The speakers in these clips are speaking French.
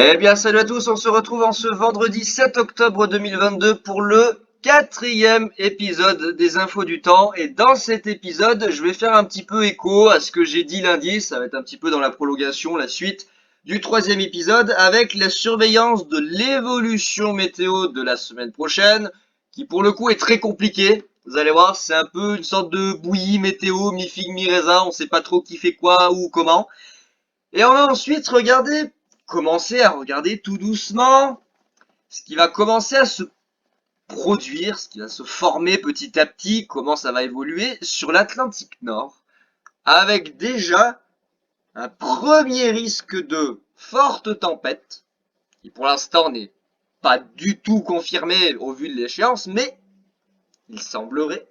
Eh bien, salut à tous, on se retrouve en ce vendredi 7 octobre 2022 pour le quatrième épisode des Infos du Temps. Et dans cet épisode, je vais faire un petit peu écho à ce que j'ai dit lundi. Ça va être un petit peu dans la prolongation, la suite du troisième épisode avec la surveillance de l'évolution météo de la semaine prochaine, qui pour le coup est très compliquée. Vous allez voir, c'est un peu une sorte de bouillie météo, mi-figue, mi-raisin, on sait pas trop qui fait quoi ou comment. Et on va ensuite commencer à regarder tout doucement ce qui va commencer à se produire, ce qui va se former petit à petit, comment ça va évoluer sur l'Atlantique Nord, avec déjà un premier risque de forte tempête, qui pour l'instant n'est pas du tout confirmé au vu de l'échéance, mais il semblerait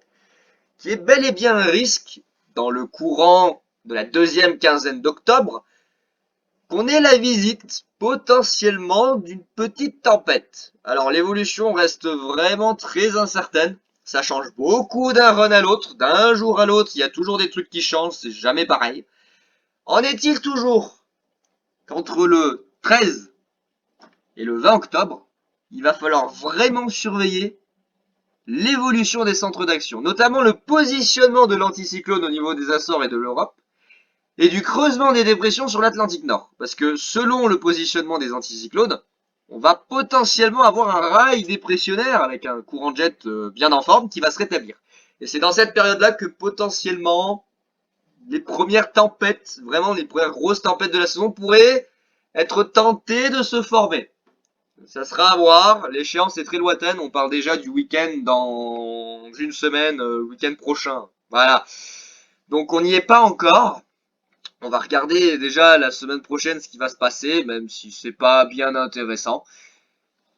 qu'il y ait bel et bien un risque dans le courant de la deuxième quinzaine d'octobre qu'on ait la visite potentiellement d'une petite tempête. Alors l'évolution reste vraiment très incertaine, ça change beaucoup d'un run à l'autre, d'un jour à l'autre, il y a toujours des trucs qui changent, c'est jamais pareil. En est-il toujours qu'entre le 13 et le 20 octobre, il va falloir vraiment surveiller l'évolution des centres d'action, notamment le positionnement de l'anticyclone au niveau des Açores et de l'Europe, et du creusement des dépressions sur l'Atlantique Nord. Parce que selon le positionnement des anticyclones, on va potentiellement avoir un rail dépressionnaire avec un courant de jet bien en forme qui va se rétablir. Et c'est dans cette période-là que potentiellement les premières tempêtes, vraiment les premières grosses tempêtes de la saison pourraient être tentées de se former. Ça sera à voir, l'échéance est très lointaine, on parle déjà du week-end dans une semaine, week-end prochain. Voilà. Donc on n'y est pas encore. On va regarder déjà la semaine prochaine ce qui va se passer, même si c'est pas bien intéressant.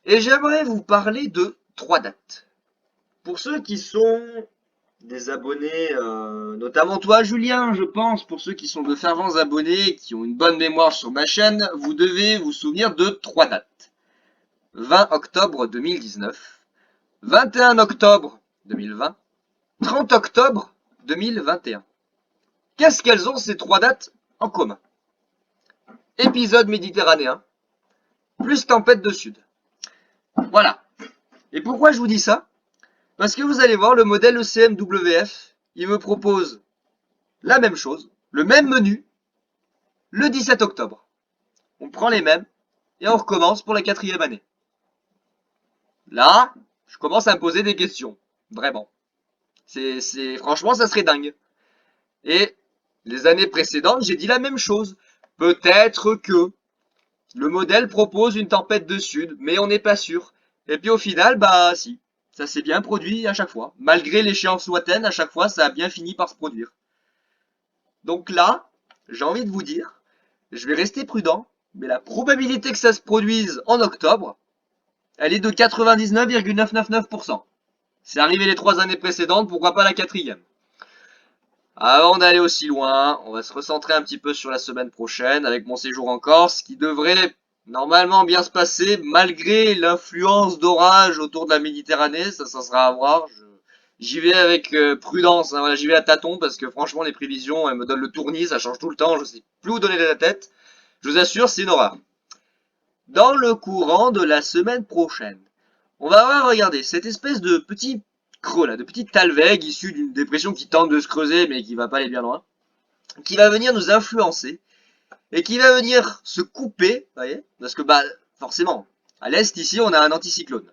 Et j'aimerais vous parler de trois dates. Pour ceux qui sont des abonnés, notamment toi Julien, je pense, pour ceux qui sont de fervents abonnés, qui ont une bonne mémoire sur ma chaîne, vous devez vous souvenir de trois dates. 20 octobre 2019, 21 octobre 2020, 30 octobre 2021. Qu'est-ce qu'elles ont ces trois dates en commun? Épisode méditerranéen, plus tempête de sud. Voilà. Et pourquoi je vous dis ça? Parce que vous allez voir, le modèle ECMWF, il me propose la même chose, le même menu, le 17 octobre. On prend les mêmes et on recommence pour la quatrième année. Là, je commence à me poser des questions. Vraiment. Franchement, ça serait dingue. Et les années précédentes, j'ai dit la même chose. Peut-être que le modèle propose une tempête de sud, mais on n'est pas sûr. Et puis au final, bah si, ça s'est bien produit à chaque fois. Malgré l'échéance lointaine, à chaque fois, ça a bien fini par se produire. Donc là, j'ai envie de vous dire, je vais rester prudent, mais la probabilité que ça se produise en octobre, elle est de 99,999%. C'est arrivé les 3 années précédentes, pourquoi pas la quatrième? Avant d'aller aussi loin, on va se recentrer un petit peu sur la semaine prochaine avec mon séjour en Corse qui devrait normalement bien se passer malgré l'influence d'orage autour de la Méditerranée. Ça sera à voir. J'y vais avec prudence, hein, voilà, j'y vais à tâtons parce que franchement les prévisions elles me donnent le tournis, ça change tout le temps, je sais plus où donner la tête. Je vous assure, c'est une horreur. Dans le courant de la semaine prochaine, on va voir, regardez, cette espèce de petit creux là, de petite talweg issue d'une dépression qui tente de se creuser mais qui va pas aller bien loin, qui va venir nous influencer et qui va venir se couper, vous voyez, parce que bah forcément, à l'est ici on a un anticyclone,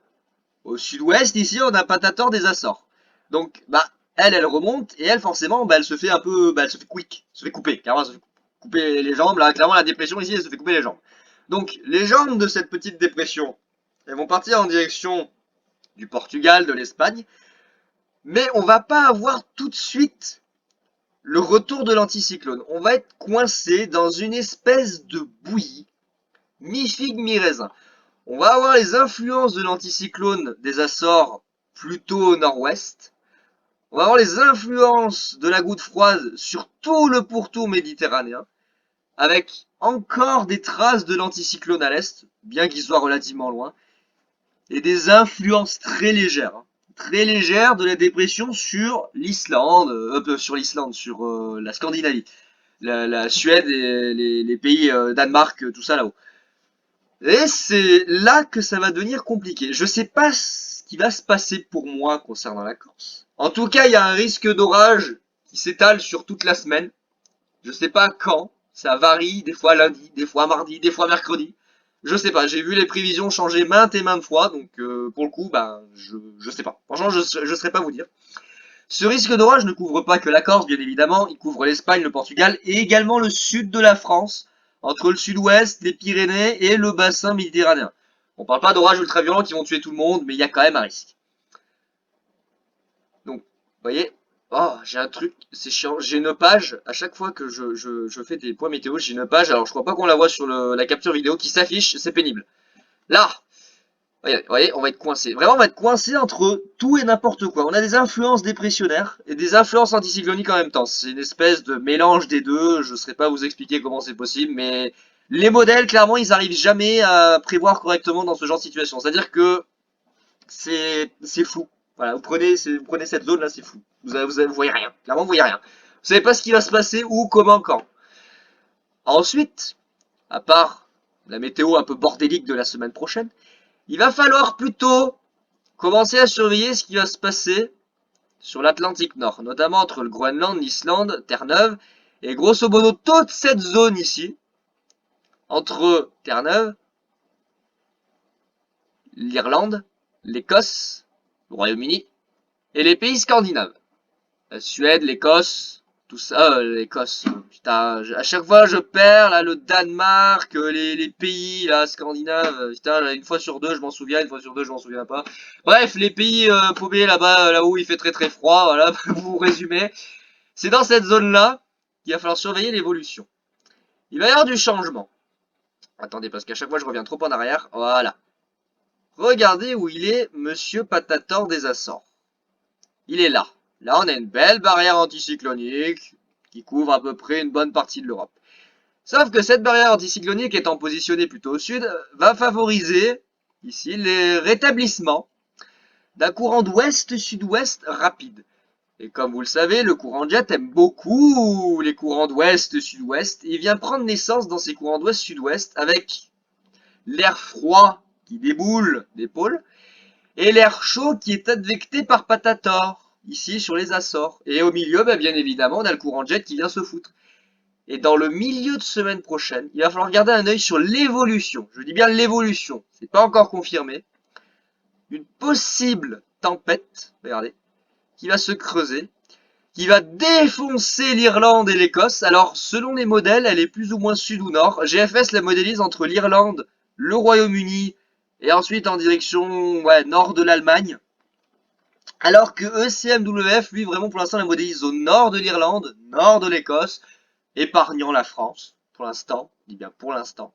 au sud-ouest ici on a un patator des Açores, donc bah elle remonte et elle forcément bah elle se fait un peu, bah elle se fait quick, se fait couper, carrément elle se fait couper les jambes, là clairement la dépression ici elle se fait couper les jambes. Donc les jambes de cette petite dépression, elles vont partir en direction du Portugal, de l'Espagne, mais on va pas avoir tout de suite le retour de l'anticyclone. On va être coincé dans une espèce de bouillie, mi-figue, mi-raisin. On va avoir les influences de l'anticyclone des Açores plutôt au nord-ouest. On va avoir les influences de la goutte froide sur tout le pourtour méditerranéen, avec encore des traces de l'anticyclone à l'est, bien qu'il soit relativement loin, et des influences très légères de la dépression sur l'Islande, sur la Scandinavie, la Suède et les pays Danemark, tout ça là-haut. Et c'est là que ça va devenir compliqué. Je sais pas ce qui va se passer pour moi concernant la Corse. En tout cas, il y a un risque d'orage qui s'étale sur toute la semaine. Je sais pas quand. Ça varie, des fois lundi, des fois mardi, des fois mercredi. Je sais pas, j'ai vu les prévisions changer maintes et maintes fois, donc pour le coup, ben, je sais pas. Franchement, je saurais pas vous dire. Ce risque d'orage ne couvre pas que la Corse, bien évidemment, il couvre l'Espagne, le Portugal et également le sud de la France, entre le sud-ouest, les Pyrénées et le bassin méditerranéen. On parle pas d'orages ultra-violents qui vont tuer tout le monde, mais il y a quand même un risque. Donc, vous voyez, oh, j'ai un truc, c'est chiant. J'ai une page, à chaque fois que je fais des points météo, j'ai une page, alors je crois pas qu'on la voit sur la capture vidéo, qui s'affiche, c'est pénible. Là, vous voyez, on va être coincé. Vraiment, on va être coincé entre tout et n'importe quoi. On a des influences dépressionnaires et des influences anticycloniques en même temps. C'est une espèce de mélange des deux. Je ne saurais pas vous expliquer comment c'est possible, mais les modèles, clairement, ils n'arrivent jamais à prévoir correctement dans ce genre de situation. C'est-à-dire que c'est flou. Voilà, vous prenez cette zone-là, c'est flou. Vous voyez rien. Clairement, vous voyez rien. Vous savez pas ce qui va se passer, où, comment, quand. Ensuite, à part la météo un peu bordélique de la semaine prochaine, il va falloir plutôt commencer à surveiller ce qui va se passer sur l'Atlantique Nord, notamment entre le Groenland, l'Islande, Terre-Neuve, et grosso modo toute cette zone ici, entre Terre-Neuve, l'Irlande, l'Écosse, le Royaume-Uni, et les pays scandinaves. La Suède, l'Écosse, tout ça, l'Écosse, putain, à chaque fois je perds, là, le Danemark, les pays, là, scandinaves, putain, là, une fois sur deux je m'en souviens, une fois sur deux je m'en souviens pas. Bref, les pays paumés là-bas, là où il fait très très froid, voilà, pour vous résumer. C'est dans cette zone-là qu'il va falloir surveiller l'évolution. Il va y avoir du changement. Attendez, parce qu'à chaque fois je reviens trop en arrière, voilà. Regardez où il est, Monsieur Patator des Açores. Il est là. Là, on a une belle barrière anticyclonique qui couvre à peu près une bonne partie de l'Europe. Sauf que cette barrière anticyclonique étant positionnée plutôt au sud, va favoriser ici les rétablissements d'un courant d'ouest-sud-ouest rapide. Et comme vous le savez, le courant de jet aime beaucoup les courants d'ouest-sud-ouest. Il vient prendre naissance dans ces courants d'ouest-sud-ouest avec l'air froid qui déboule des pôles et l'air chaud qui est advecté par Patator, ici sur les Açores. Et au milieu, bah, bien évidemment, on a le courant de jet qui vient se foutre. Et dans le milieu de semaine prochaine, il va falloir garder un œil sur l'évolution. Je dis bien l'évolution, c'est pas encore confirmé. Une possible tempête, regardez, qui va se creuser, qui va défoncer l'Irlande et l'Écosse. Alors, selon les modèles, elle est plus ou moins sud ou nord. GFS la modélise entre l'Irlande, le Royaume-Uni et ensuite en direction nord de l'Allemagne. Alors que ECMWF, lui, vraiment pour l'instant, la modélise au nord de l'Irlande, nord de l'Écosse, épargnant la France, pour l'instant, je dis bien pour l'instant.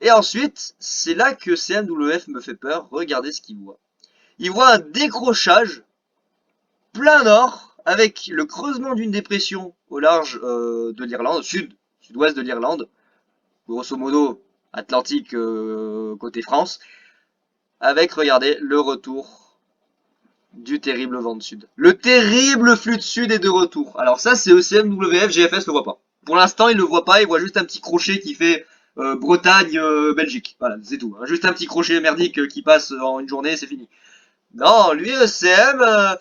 Et ensuite, c'est là que CMWF me fait peur, regardez ce qu'il voit. Il voit un décrochage plein nord, avec le creusement d'une dépression au large de l'Irlande, sud-ouest de l'Irlande, grosso modo Atlantique côté France, avec, regardez, le retour du terrible vent de sud. Le terrible flux de sud est de retour. Alors ça, c'est ECMWF, GFS le voit pas. Pour l'instant, il le voit pas, il voit juste un petit crochet qui fait Bretagne, Belgique. Voilà, c'est tout. Hein. Juste un petit crochet merdique qui passe en une journée, c'est fini. Non, lui, ECM,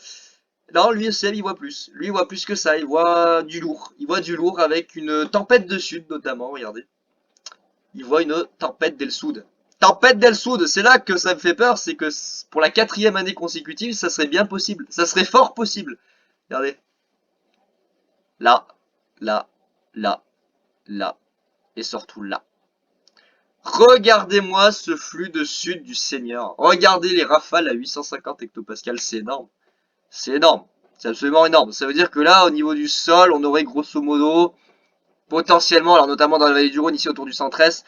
non, lui, ECM, il voit plus. Lui, il voit plus que ça, il voit du lourd. Il voit du lourd avec une tempête de sud, notamment, regardez. Il voit une tempête del sud. Tempête del Sud, c'est là que ça me fait peur, c'est que pour la 4e année consécutive, ça serait bien possible. Ça serait fort possible. Regardez. Là, là, là, là, et surtout là. Regardez-moi ce flux de sud du Seigneur. Regardez les rafales à 850 hectopascales, c'est énorme. C'est énorme. C'est absolument énorme. Ça veut dire que là, au niveau du sol, on aurait grosso modo, potentiellement, alors notamment dans la vallée du Rhône, ici autour du centre-est,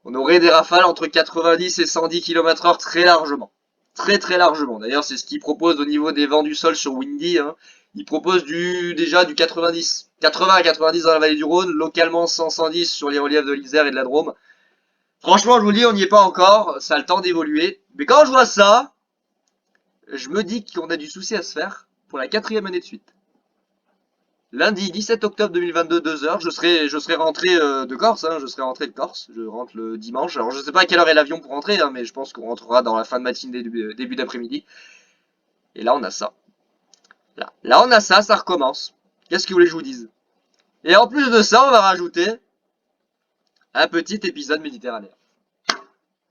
on aurait des rafales entre 90 et 110 km/h très largement. Très très largement. D'ailleurs, c'est ce qu'ils proposent au niveau des vents du sol sur Windy. Hein. Ils proposent déjà du 90. 80 à 90 dans la vallée du Rhône, localement 100-110 sur les reliefs de l'Isère et de la Drôme. Franchement, je vous dis, on n'y est pas encore, ça a le temps d'évoluer. Mais quand je vois ça, je me dis qu'on a du souci à se faire pour la 4e année de suite. Lundi 17 octobre 2022, 2 h, je serai rentré de Corse, hein, je serai rentré de Corse, je rentre le dimanche. Alors je sais pas à quelle heure est l'avion pour rentrer, hein, mais je pense qu'on rentrera dans la fin de matinée, début d'après-midi. Et là on a ça. Là on a ça, ça recommence. Qu'est-ce que vous voulez que je vous dise? Et en plus de ça, on va rajouter un petit épisode méditerranéen.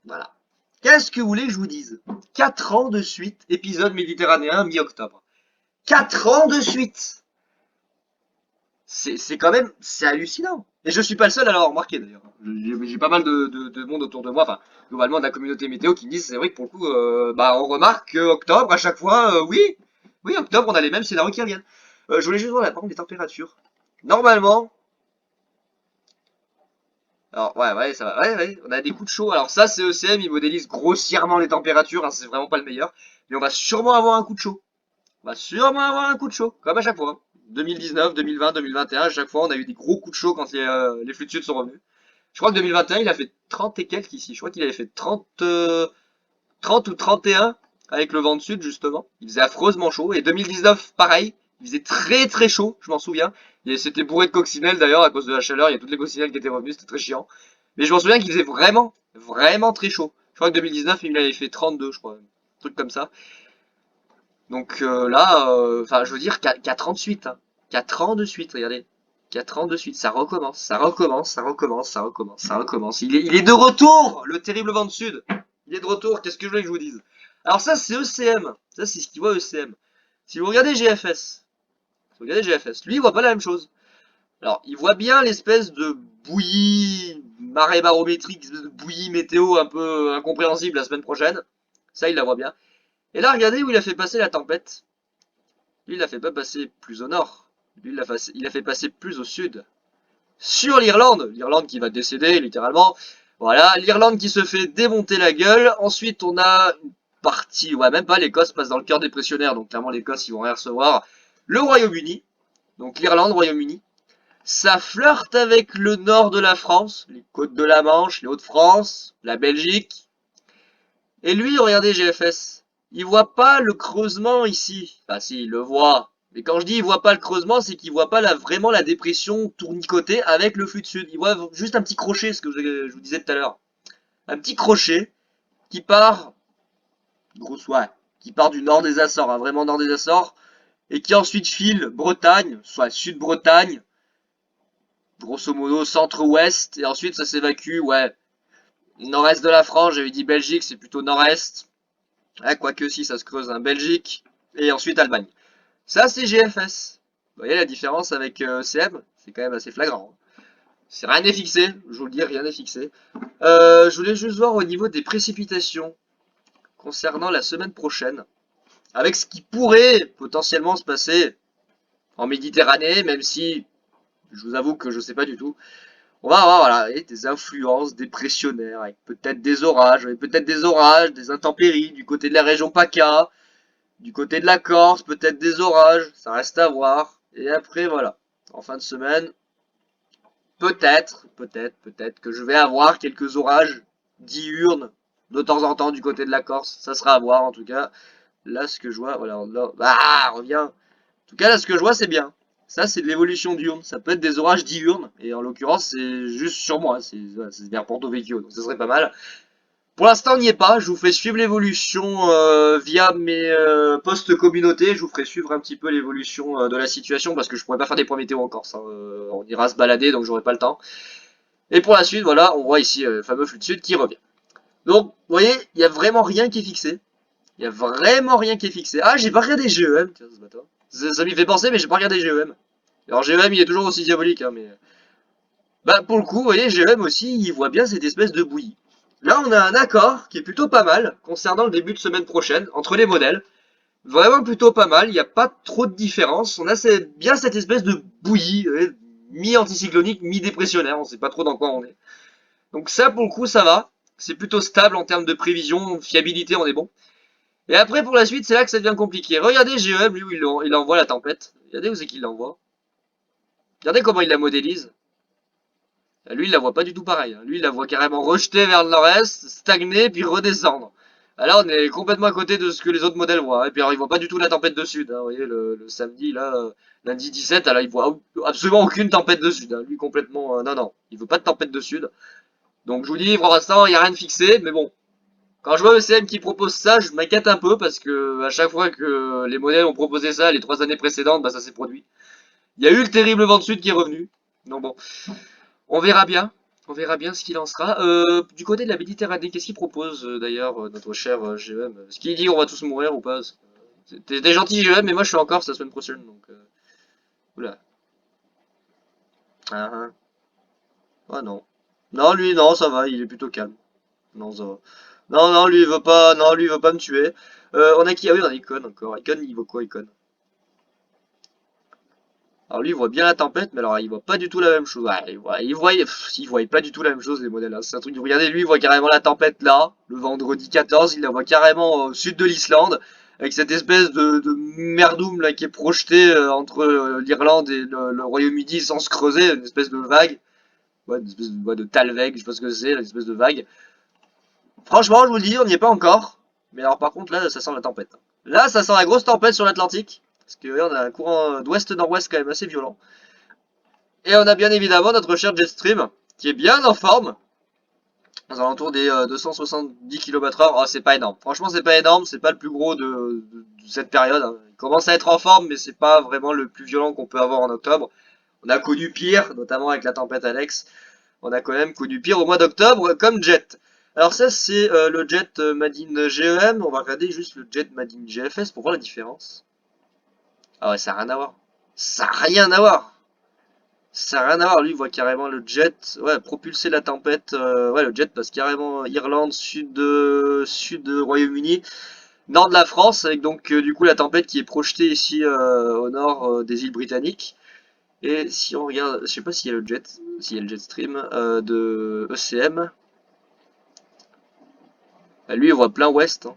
Voilà. Qu'est-ce que vous voulez que je vous dise? 4 ans de suite, épisode méditerranéen mi-octobre. 4 ans de suite! C'est quand même, c'est hallucinant. Et je suis pas le seul à l'avoir remarqué d'ailleurs. J'ai pas mal de monde autour de moi, enfin, globalement de la communauté météo qui me disent, c'est vrai que pour le coup, bah, on remarque que octobre, à chaque fois, oui, oui, octobre, on a les mêmes scénarios qui reviennent. Je voulais juste voir la par contre des températures. Normalement, alors, ouais, ça va, ouais, on a des coups de chaud. Alors ça, c'est ECM, il modélise grossièrement les températures, hein, c'est vraiment pas le meilleur. Mais on va sûrement avoir un coup de chaud. On va sûrement avoir un coup de chaud, comme à chaque fois. 2019, 2020, 2021, à chaque fois, on a eu des gros coups de chaud quand les flux de sud sont revenus. Je crois que 2021, il a fait 30 et quelques ici. Je crois qu'il avait fait 30, 30 ou 31 avec le vent de sud, justement. Il faisait affreusement chaud. Et 2019, pareil. Il faisait très très chaud, je m'en souviens. Et c'était bourré de coccinelles d'ailleurs, à cause de la chaleur. Il y a toutes les coccinelles qui étaient revenues, c'était très chiant. Mais je m'en souviens qu'il faisait vraiment, vraiment très chaud. Je crois que 2019, il avait fait 32, je crois. Un truc comme ça. Donc là, enfin, je veux dire, 4 ans de suite. Hein. 4 ans de suite, regardez. 4 ans de suite, ça recommence, ça recommence, ça recommence, ça recommence, ça recommence. Il est de retour, le terrible vent de sud. Il est de retour, qu'est-ce que je voulais que je vous dise? Alors ça, c'est ECM. Ça, c'est ce qu'il voit ECM. Si vous regardez GFS, si vous regardez GFS, lui, il voit pas la même chose. Alors, il voit bien l'espèce de bouillie, marée barométrique, espèce de bouillie météo un peu incompréhensible la semaine prochaine. Ça, il la voit bien. Et là, regardez où il a fait passer la tempête. Lui, il l'a fait pas passer plus au nord. Lui, il a fait passer plus au sud. Sur l'Irlande. L'Irlande qui va décéder, littéralement. Voilà, l'Irlande qui se fait démonter la gueule. Ensuite, on a une partie, ouais, même pas, l'Écosse passe dans le cœur dépressionnaire. Donc, clairement, l'Écosse, ils vont rien recevoir. Le Royaume-Uni. Donc, l'Irlande, Royaume-Uni. Ça flirte avec le nord de la France. Les côtes de la Manche, les Hauts-de-France, la Belgique. Et lui, regardez GFS. Il voit pas le creusement ici. Enfin, si, il le voit. Mais quand je dis il voit pas le creusement, c'est qu'il voit pas vraiment la dépression tournicotée avec le flux de sud. Il voit juste un petit crochet, ce que je vous disais tout à l'heure. Un petit crochet qui part, grosse ouais, qui part du nord des Açores, hein, vraiment nord des Açores, et qui ensuite file Bretagne, soit Sud-Bretagne, grosso modo centre-ouest, et ensuite ça s'évacue, ouais, nord-est de la France, j'avais dit Belgique, c'est plutôt nord-est. Ah, quoique si, ça se creuse, hein. Belgique et ensuite Allemagne. Ça, c'est GFS. Vous voyez la différence avec CM? C'est quand même assez flagrant. Hein. C'est rien n'est fixé, je vous le dis, rien n'est fixé. Je voulais juste voir au niveau des précipitations concernant la semaine prochaine, avec ce qui pourrait potentiellement se passer en Méditerranée, même si je vous avoue que je sais pas du tout. On va avoir voilà, des influences dépressionnaires, avec peut-être des orages, des intempéries du côté de la région PACA. Du côté de la Corse, peut-être des orages, ça reste à voir. Et après, voilà, en fin de semaine, peut-être que je vais avoir quelques orages diurnes de temps en temps du côté de la Corse. Ça sera à voir en tout cas. Là, ce que je vois, voilà, là, revient. En tout cas, là, ce que je vois, c'est bien. Ça, c'est de l'évolution diurne. Ça peut être des orages diurnes. Et en l'occurrence, c'est juste sur moi. C'est vers Porto Vecchio. Donc, ça serait pas mal. Pour l'instant, on n'y est pas. Je vous fais suivre l'évolution via mes posts communautés. Je vous ferai suivre un petit peu l'évolution de la situation parce que je pourrais pas faire des points météo en Corse. Hein. On ira se balader, donc j'aurai pas le temps. Et pour la suite, voilà, on voit ici le fameux flux de sud qui revient. Donc, vous voyez, il y a vraiment rien qui est fixé. Il y a vraiment rien qui est fixé. Ah, j'ai pas regardé GEM. Tiens, ce bâtard. Ça m'y fait penser, mais j'ai pas regardé GEM. Alors GEM, il est toujours aussi diabolique, hein, mais... Bah, pour le coup, vous voyez, GEM aussi, il voit bien cette espèce de bouillie. Là, on a un accord qui est plutôt pas mal concernant le début de semaine prochaine entre les modèles. Vraiment plutôt pas mal, il n'y a pas trop de différence. On a bien cette espèce de bouillie, mi-anticyclonique, mi-dépressionnaire, on sait pas trop dans quoi on est. Donc ça, pour le coup, ça va. C'est plutôt stable en termes de prévision, fiabilité, on est bon. Et après, pour la suite, c'est là que ça devient compliqué. Regardez GEM, lui, où il envoie la tempête. Regardez où c'est qu'il l'envoie. Regardez comment il la modélise. Lui, il la voit pas du tout pareil. Lui, il la voit carrément rejeter vers le nord-est, stagner, puis redescendre. Ah, là, on est complètement à côté de ce que les autres modèles voient, hein. Et puis alors, ils voient pas du tout la tempête de sud, hein. Vous voyez, le samedi, là, lundi 17, alors il voit absolument aucune tempête de sud, hein. Lui, complètement, non, non, il veut pas de tempête de sud. Donc, je vous dis, pour l'instant, il n'y a rien de fixé, mais bon. Quand je vois ECM qui propose ça, je m'inquiète un peu parce que à chaque fois que les modèles ont proposé ça les 3 années précédentes, bah ça s'est produit. Il y a eu le terrible vent de sud qui est revenu. Donc bon, on verra bien. On verra bien ce qu'il en sera. Du côté de la Méditerranée, qu'est-ce qu'il propose d'ailleurs notre cher GEM? Est-ce qu'il dit on va tous mourir ou pas? T'es gentil GEM, mais moi je suis en Corse la semaine prochaine, donc oula. Ah, ah. Ah non. Non, lui, non, ça va, il est plutôt calme. Non, ça va. Non, non, lui, il veut pas, non, lui, il veut pas me tuer. On a qui? Ah oui, on a Icon encore. Icon, il vaut quoi, Icon? Alors lui, il voit bien la tempête, mais alors il voit pas du tout la même chose. Ouais, il voit pas du tout la même chose, les modèles là. C'est un truc, regardez, lui, il voit carrément la tempête là, le vendredi 14, il la voit carrément au sud de l'Islande, avec cette espèce de merdoum là qui est projeté entre l'Irlande et le Royaume-Uni sans se creuser, une espèce de vague. Ouais, une espèce de Talweg, je sais pas ce que c'est, une espèce de vague. Franchement, je vous le dis, on n'y est pas encore. Mais alors par contre, là, ça sent la tempête. Là, ça sent la grosse tempête sur l'Atlantique. Parce que ouais, on a un courant d'ouest-nord-ouest quand même assez violent. Et on a bien évidemment notre cher Jetstream, qui est bien en forme, aux alentours des 270 km/h. Oh, c'est pas énorme. Franchement, c'est pas énorme, c'est pas le plus gros de cette période, hein. Il commence à être en forme, mais c'est pas vraiment le plus violent qu'on peut avoir en octobre. On a connu pire, notamment avec la tempête Alex. On a quand même connu pire au mois d'octobre comme Jet. Alors ça, c'est le Jet Madin GEM. On va regarder juste le Jet Madin GFS pour voir la différence. Ah ouais, ça n'a rien à voir. Ça n'a rien à voir. Ça n'a rien à voir, lui il voit carrément le jet, ouais, propulser la tempête, ouais, le jet passe carrément Irlande, sud Royaume-Uni, nord de la France, avec donc du coup la tempête qui est projetée ici au nord des îles britanniques. Et si on regarde, je sais pas s'il y a le jet, s'il y a le jet stream de ECM, bah, lui il voit plein ouest, hein.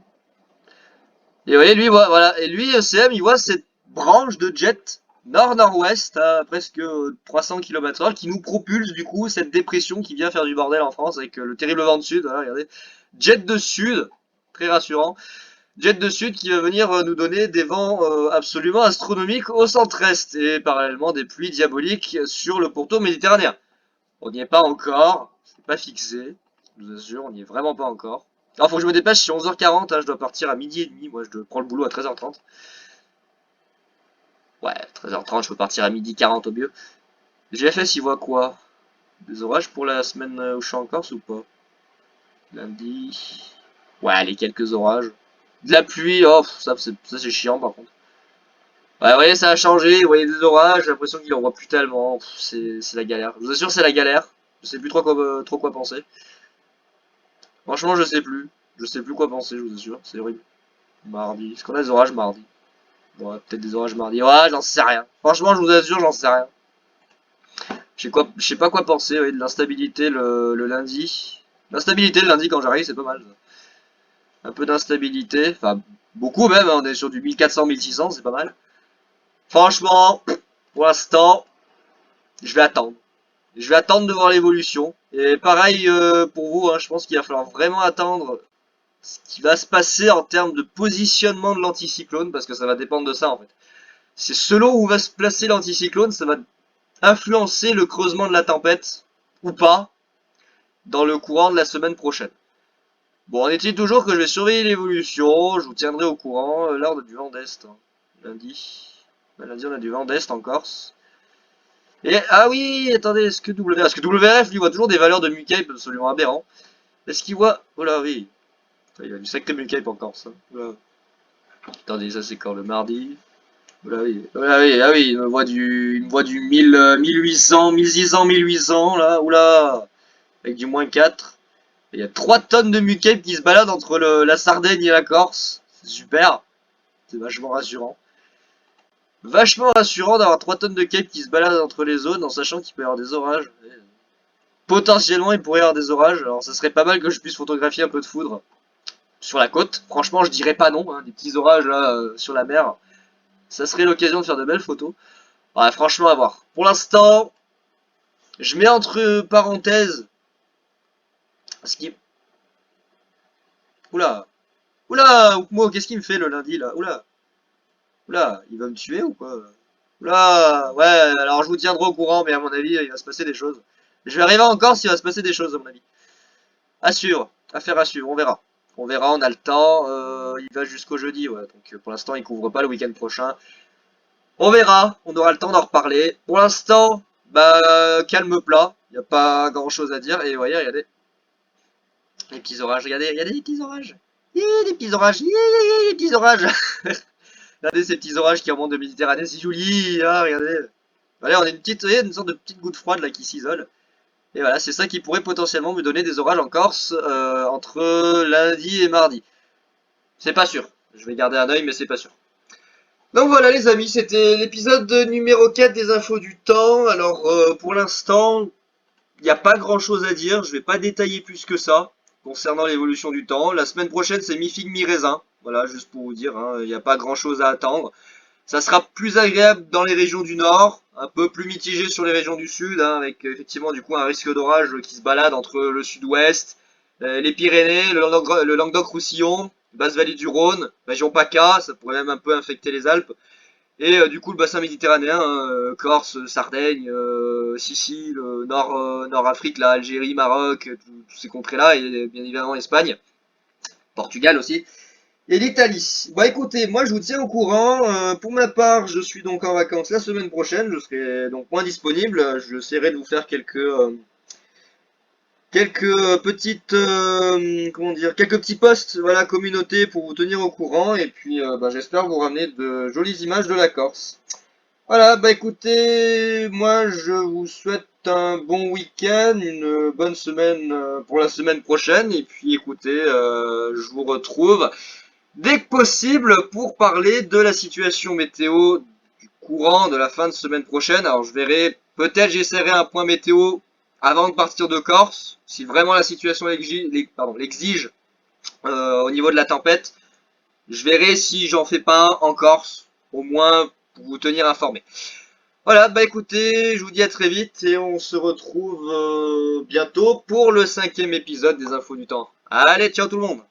Et vous voyez, lui, voilà. Et lui, ECM, il voit cette branche de jet nord-nord-ouest à presque 300 km/h qui nous propulse du coup cette dépression qui vient faire du bordel en France avec le terrible vent de sud. Voilà, regardez. Jet de sud, très rassurant. Jet de sud qui va venir nous donner des vents absolument astronomiques au centre-est et parallèlement des pluies diaboliques sur le pourtour méditerranéen. On n'y est pas encore, c'est pas fixé, je vous assure, on n'y est vraiment pas encore. Alors faut que je me dépêche, c'est 11h40, hein, je dois partir à midi et demi, moi je prends le boulot à 13h30. Ouais, 13h30, je peux partir à midi 40 au mieux. GFS, il voit quoi? Des orages pour la semaine où je suis en Corse ou pas? Lundi... Ouais, les quelques orages. De la pluie, oh, ça c'est chiant par contre. Ouais, vous voyez, ça a changé, vous voyez des orages, j'ai l'impression qu'il en voit plus tellement. C'est la galère. Je vous assure, c'est la galère. Je sais plus trop quoi penser. Franchement, je sais plus. Je sais plus quoi penser, je vous assure. C'est horrible. Mardi. Est-ce qu'on a des orages mardi? Ouais, peut-être des orages mardi. Ouais, j'en sais rien. Franchement, je vous assure, j'en sais rien. Je sais pas quoi penser, ouais, de l'instabilité le lundi. L'instabilité le lundi quand j'arrive, c'est pas mal. Un peu d'instabilité. Enfin, beaucoup même, hein, on est sur du 1400-1600, c'est pas mal. Franchement, pour l'instant, je vais attendre. Je vais attendre de voir l'évolution. Et pareil pour vous, hein, je pense qu'il va falloir vraiment attendre ce qui va se passer en termes de positionnement de l'anticyclone, parce que ça va dépendre de ça en fait. C'est selon où va se placer l'anticyclone, ça va influencer le creusement de la tempête, ou pas, dans le courant de la semaine prochaine. Bon, on est toujours que je vais surveiller l'évolution, je vous tiendrai au courant. Là, on a du vent d'est, hein. Lundi. Lundi, on a du vent d'est en Corse. Et, ah oui, attendez, est-ce que WRF, parce que WRF, lui, voit toujours des valeurs de Mucape absolument aberrants. Est-ce qu'il voit, oh là, oui, il y a du sacré Mucape en Corse, hein. Oula. Attendez, ça c'est quand, le mardi? Oula, oui, oula, oui, ah oui, il me voit du 1000, 1800, 1600, 1800, là, oula, avec du -4. Il y a 3 tonnes de mucape qui se baladent entre la Sardaigne et la Corse. C'est super. C'est vachement rassurant. Vachement rassurant d'avoir 3 tonnes de cape qui se baladent entre les zones en sachant qu'il peut y avoir des orages. Potentiellement, il pourrait y avoir des orages. Alors, ça serait pas mal que je puisse photographier un peu de foudre sur la côte. Franchement, je dirais pas non, hein. Des petits orages là sur la mer. Ça serait l'occasion de faire de belles photos. Ouais, franchement, à voir. Pour l'instant, je mets entre parenthèses ce qui... Oula. Oula, Oukmo, qu'est-ce qu'il me fait le lundi là? Oula, oula, il va me tuer ou quoi? Oula, ouais, alors je vous tiendrai au courant, mais à mon avis, il va se passer des choses. Je vais arriver encore s'il va se passer des choses, à mon avis. Assure, affaire à suivre, on verra. On verra, on a le temps. Il va jusqu'au jeudi, ouais. Donc pour l'instant, il couvre pas le week-end prochain. On verra, on aura le temps d'en reparler. Pour l'instant, bah calme plat. Il n'y a pas grand-chose à dire. Et voyez, regardez, les petits orages. Regardez les petits orages. Les petits orages. Les petits orages. Regardez ces petits orages qui remontent de Méditerranée, c'est joli. Ah, regardez. Allez, on a une sorte de petite goutte froide là qui s'isole. Et voilà, c'est ça qui pourrait potentiellement me donner des orages en Corse entre lundi et mardi. C'est pas sûr. Je vais garder un œil, mais c'est pas sûr. Donc voilà les amis, c'était l'épisode numéro 4 des infos du temps. Alors pour l'instant, il n'y a pas grand chose à dire, je vais pas détailler plus que ça concernant l'évolution du temps. La semaine prochaine c'est mi-figue, mi-raisin. Voilà, juste pour vous dire, hein, il n'y a pas grand chose à attendre. Ça sera plus agréable dans les régions du nord, un peu plus mitigé sur les régions du sud, hein, avec effectivement du coup un risque d'orage qui se balade entre le sud-ouest, les Pyrénées, le Languedoc-Roussillon, basse-vallée du Rhône, région PACA, ça pourrait même un peu infecter les Alpes, et du coup le bassin méditerranéen, hein, Corse, Sardaigne, Sicile, Nord-Afrique, là, Algérie, Maroc, tous ces contrées-là, et bien évidemment Espagne, Portugal aussi. Et l'Italie. Bah écoutez, moi je vous tiens au courant. Pour ma part, je suis donc en vacances la semaine prochaine. Je serai donc moins disponible. J'essaierai de vous faire quelques petites comment dire, quelques petits posts, voilà, communauté pour vous tenir au courant. Et puis bah, j'espère vous ramener de jolies images de la Corse. Voilà, bah écoutez, moi je vous souhaite un bon week-end, une bonne semaine pour la semaine prochaine. Et puis écoutez, je vous retrouve dès que possible pour parler de la situation météo du courant de la fin de semaine prochaine. Alors je verrai, peut-être j'essaierai un point météo avant de partir de Corse, si vraiment la situation l'exige au niveau de la tempête. Je verrai si j'en fais pas un en Corse, au moins pour vous tenir informé. Voilà, bah écoutez, je vous dis à très vite et on se retrouve bientôt pour le 5e épisode des Infos du Temps. Allez, ciao tout le monde!